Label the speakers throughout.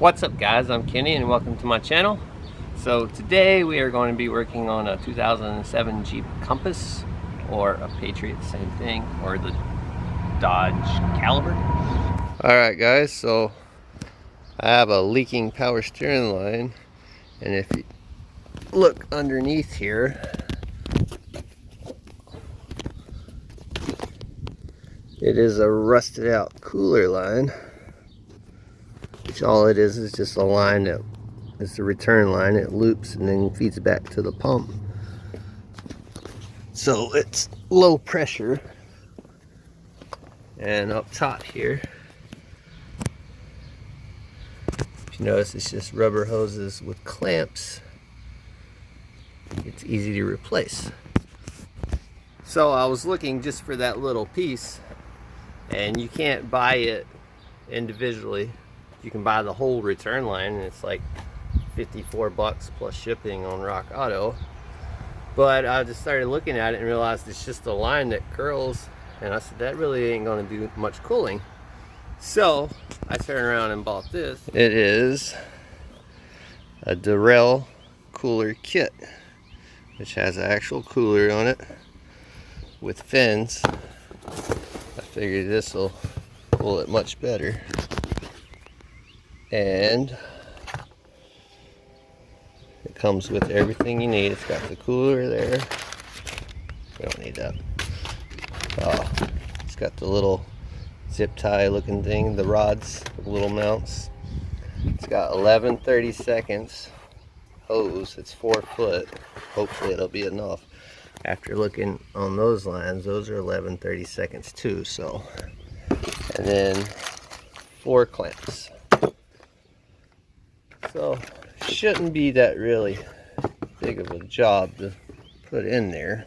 Speaker 1: What's up guys, I'm Kenny and welcome to my channel. So today we are going to be working on a 2007 Jeep Compass, or a Patriot, same thing, or the Dodge Caliber. Alright guys, so I have a leaking power steering line, and if you look underneath here, it is a rusted out cooler line. Which all it is just a line that is the return line. It loops and then feeds back to the pump. So it's low pressure. And up top here, if you notice, it's just rubber hoses with clamps. It's easy to replace. So I was looking just for that little piece, and you can't buy it individually. You can buy the whole return line, and it's like 54 bucks plus shipping on Rock Auto. But I just started looking at it and realized it's just a line that curls, and I said that really ain't going to do much cooling. So I turned around and bought this. It is a Derale cooler kit, which has an actual cooler on it with fins. I figured this will cool it much better. And it comes with everything you need. It's got the cooler there. We don't need that. It's got the little zip tie looking thing, the rods, the little mounts. It's got 11 30-seconds hose. It's 4 foot. Hopefully it'll be enough. After looking on those lines, those are 11 30-seconds too. So, and then 4 clamps. So shouldn't be that really big of a job to put in there.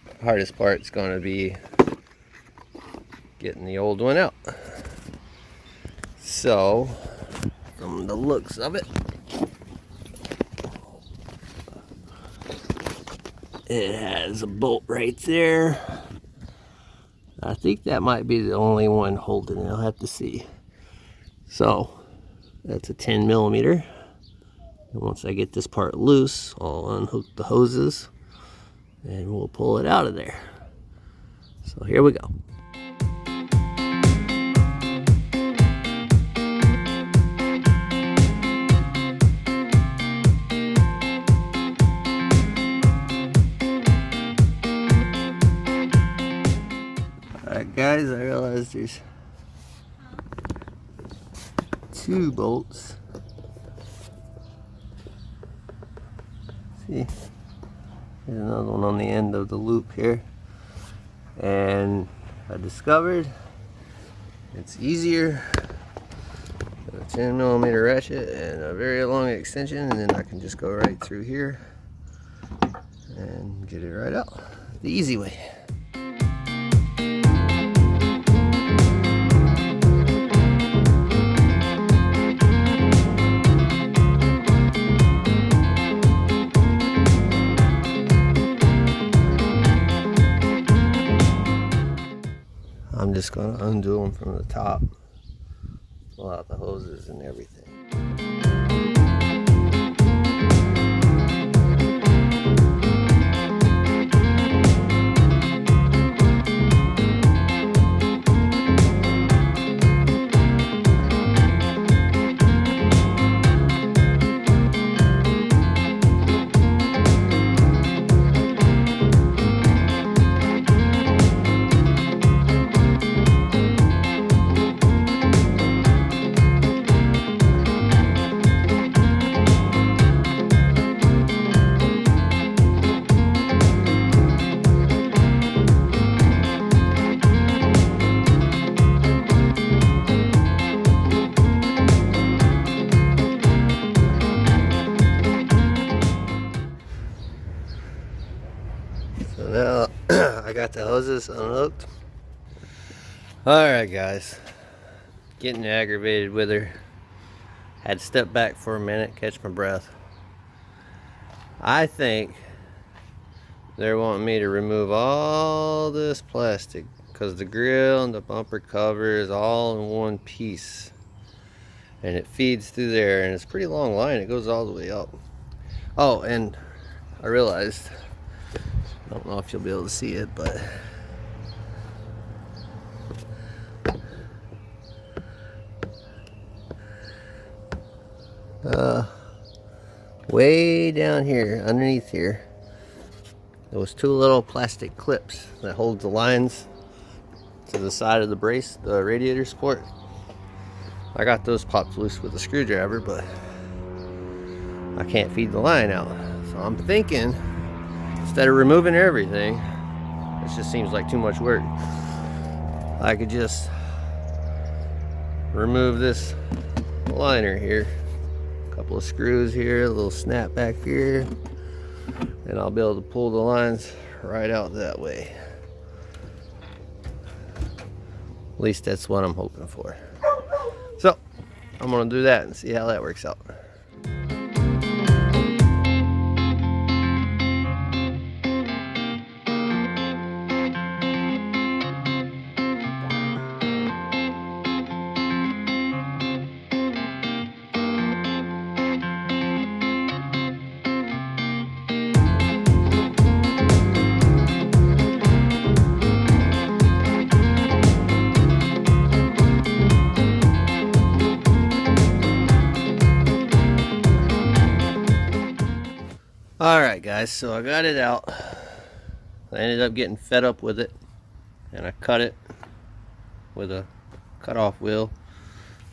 Speaker 1: The hardest part's going to be getting the old one out. So from the looks of it, it has a bolt right there. I think that might be the only one holding it. I'll have to see. So that's a 10 millimeter. And once I get this part loose, I'll unhook the hoses and we'll pull it out of there. So here we go. Alright guys, I realized there's 2 bolts. See, there's another one on the end of the loop here, and I discovered it's easier with a 10 millimeter ratchet and a very long extension, and then I can just go right through here and get it right out the easy way. I'm just going to undo them from the top, pull out the hoses and everything. So now I got the hoses unhooked. Alright guys, getting aggravated with her. Had to step back for a minute, catch my breath. I think they're wanting me to remove all this plastic because the grill and the bumper cover is all in one piece. and it feeds through there, and it's a pretty long line. It goes all the way up. Oh, and I realized, I don't know if you'll be able to see it, but way down here, underneath here, there was two little plastic clips that hold the lines to the side of the brace, the radiator support. I got those popped loose with a screwdriver, but I can't feed the line out. So I'm thinking, instead of removing everything, this just seems like too much work, I could just remove this liner here. A couple of screws here, a little snap back here, and I'll be able to pull the lines right out that way. At least that's what I'm hoping for. So I'm gonna do that and see how that works out. Alright guys, so I got it out. I ended up getting fed up with it, and I cut it with a cut-off wheel.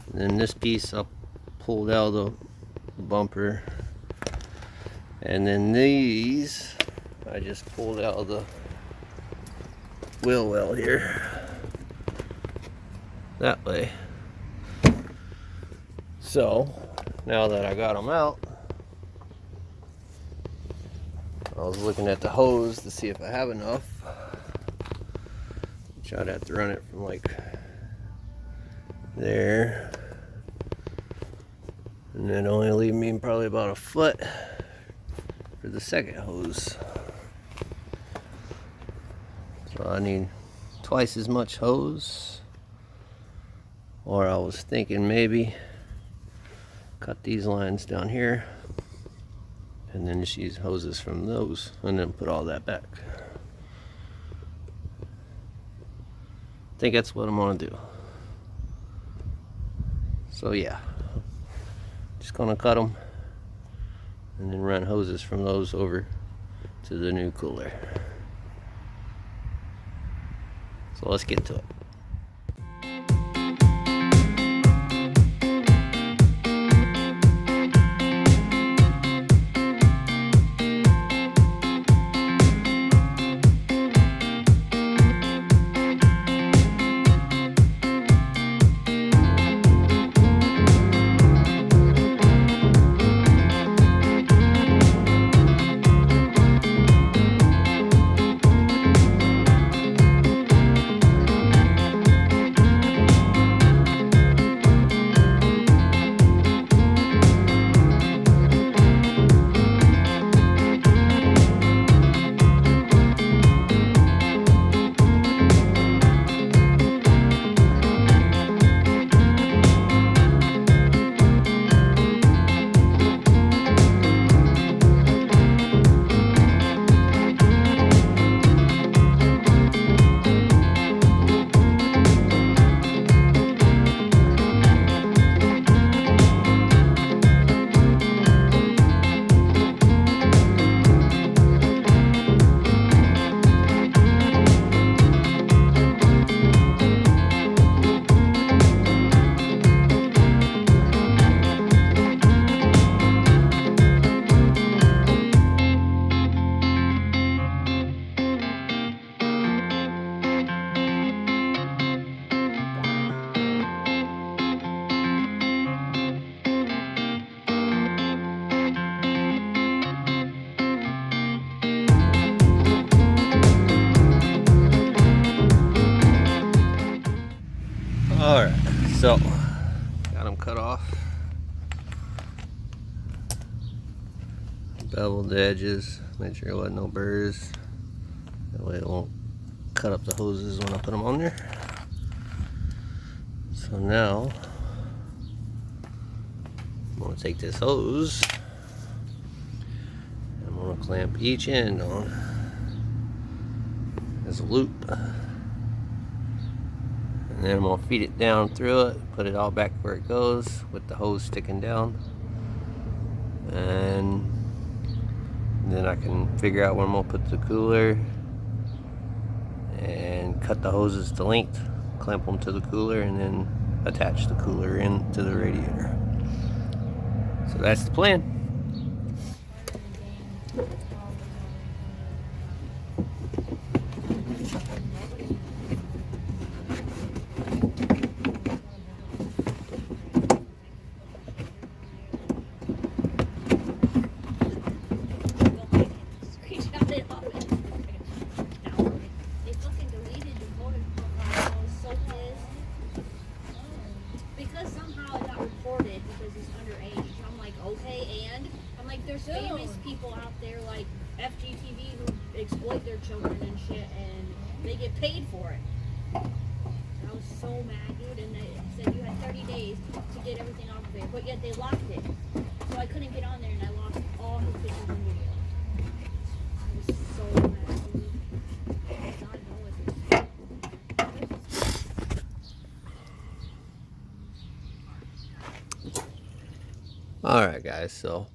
Speaker 1: And then this piece I pulled out of the bumper, and then these I just pulled out of the wheel well here, that way. So now that I got them out, I was looking at the hose to see if I have enough, which I'd have to run it from like there, and then only leave me probably about a foot for the second hose. So I need twice as much hose, or I was thinking maybe cut these lines down here and then just use hoses from those and then put all that back. I think that's what I'm gonna do. So yeah, just gonna cut them and then run hoses from those over to the new cooler. So let's get to it. Alright, so got them cut off. Beveled the edges, made sure there wasn't no burrs. That way it won't cut up the hoses when I put them on there. So now going to take this hose. I'm going to clamp each end on this loop. And then I'm going to feed it down through it, put it all back where it goes with the hose sticking down. And then I can figure out where I'm going to put the cooler and cut the hoses to length, clamp them to the cooler, and then attach the cooler into the radiator. So that's the plan.
Speaker 2: There's famous people out there like FGTV who exploit their children and shit, and they get paid for it. I was so mad, dude, and they said you had 30 days to get everything off of there, but yet they locked it. So I couldn't get on there, and I lost all his pictures and videos. I was so mad, dude. I did not know it.
Speaker 1: Alright guys, so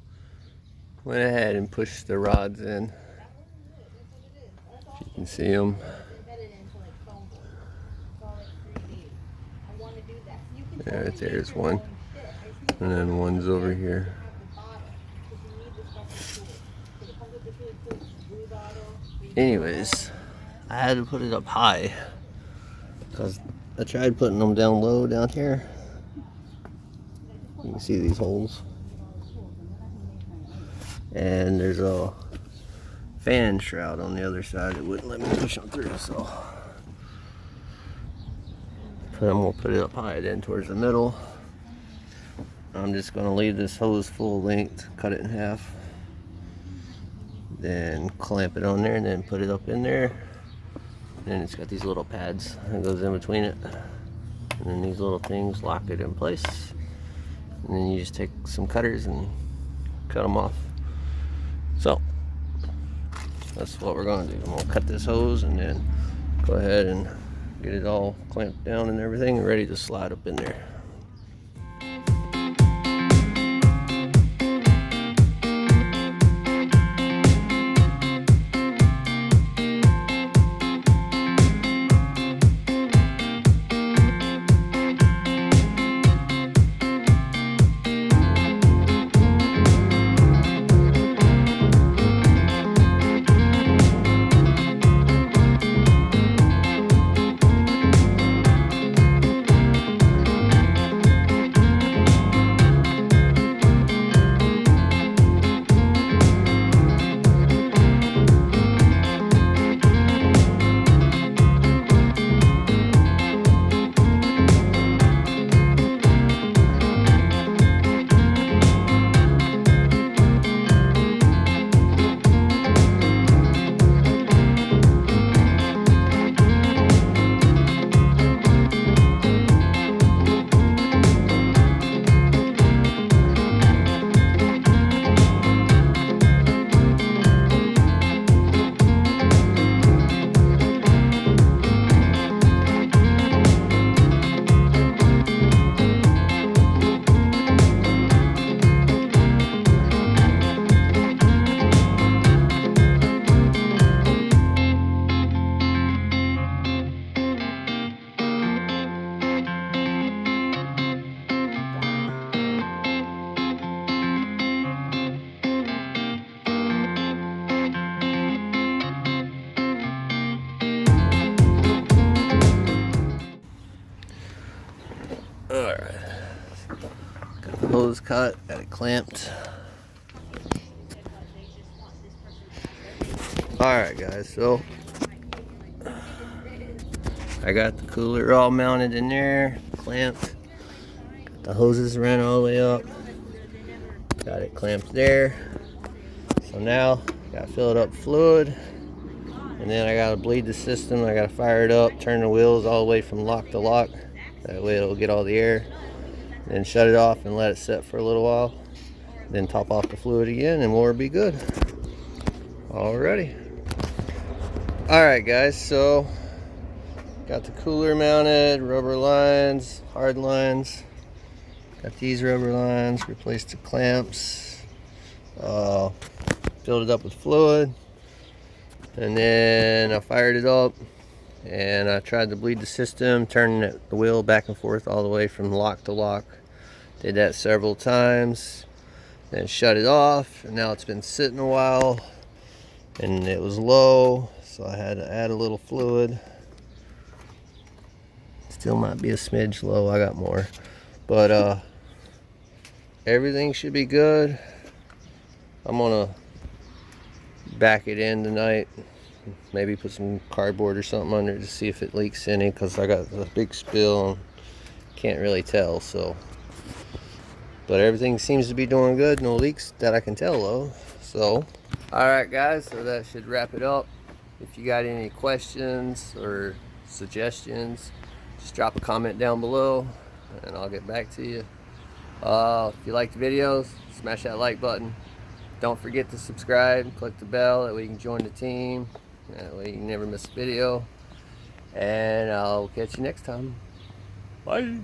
Speaker 1: went ahead and pushed the rods in. If you can see them. There's one. And then one's over here. Anyways, I had to put it up high because I tried putting them down low down here. You can see these holes. And there's a fan shroud on the other side that wouldn't let me push them through, so I'm gonna put it up high then towards the middle. I'm just gonna leave this hose full length, cut it in half, then clamp it on there and then put it up in there. And it's got these little pads that goes in between it, and then these little things lock it in place, and then you just take some cutters and cut them off. So that's what we're going to do. I'm going to cut this hose and then go ahead and get it all clamped down and everything and ready to slide up in there. Alright, got the hose cut, got it clamped. Alright guys, so I got the cooler all mounted in there, clamped. Got the hoses ran all the way up. Got it clamped there. So now, gotta fill it up with fluid. And then I gotta bleed the system, I gotta fire it up, turn the wheels all the way from lock to lock. That way it'll get all the air. then shut it off and let it set for a little while, then top off the fluid again and we'll be good. Alrighty. Alright guys, so got the cooler mounted, rubber lines, hard lines. Got these rubber lines, replaced the clamps, filled it up with fluid, and then I fired it up and I tried to bleed the system, turning the wheel back and forth all the way from lock to lock. Did that several times, then shut it off, and now it's been sitting a while and it was low, so I had to add a little fluid. Still might be a smidge low, I got more, but everything should be good. I'm gonna back it in tonight, maybe put some cardboard or something under it to see if it leaks any, because I got a big spill and can't really tell. So, but everything seems to be doing good, no leaks that I can tell though. So alright guys, so that should wrap it up. If you got any questions or suggestions, just drop a comment down below and I'll get back to you. If you like the videos, smash that like button. Don't forget to subscribe, click the bell, that way you can join the team. That way you never miss a video. And I'll catch you next time. Bye.